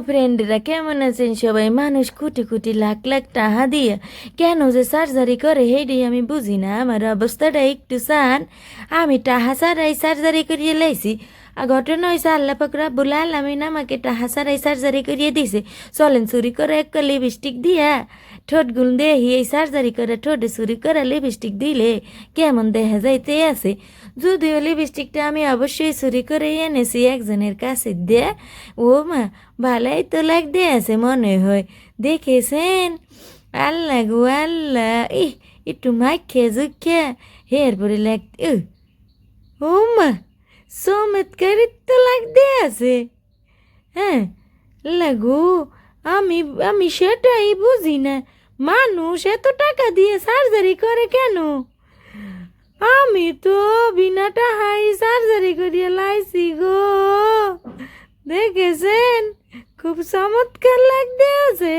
ফ্রেন্ডরা কেমন আছেন সবাই? মানুষ কোটি কোটি লাখ লাখ টাকা দিয়ে কেন যে সার্জারি করে হেডি আমি বুঝি না। আমার অবস্থাটা একটু সান, আমি টাহা সারাই সার্জারি করিয়ে লাইছি। আর ঘটনা হয়েছে আল্লাহ পাক রাব্বুল আলামিন আমাকে টাহা সারাই সার্জারি করিয়ে দিছে। চলেন চুরি করে একটা লিপস্টিক দিয়া ঠোঁট গুল দেহি, এই সার্জারি করে ঠোঁটে চুরি করে লিপস্টিক দিলে কেমন দেখা যাইতে আছে। যদিও লিপস্টিকটা আমি অবশ্যই চুরি করে এনেছি একজনের কাছে দিয়ে। ও মা, ভালাই তো লাগতে আছে মনে হয়, দেখেছেন? আল্লাহ গো আল্লাহ, একটু মাইখে জুখে এরপরে লাগতে, ও মা, চমৎকারই তো লাগতে আছে। হ্যাঁ লাগু, আমি আমি সেটাই বুঝি না, মানুষ এত টাকা দিয়ে সার্জারি করে কেন? আমি তো বিনা টাকায় সার্জারি করিয়ে লাইছি গো, দেখেছেন? খুব চমৎকার লাগতে আছে।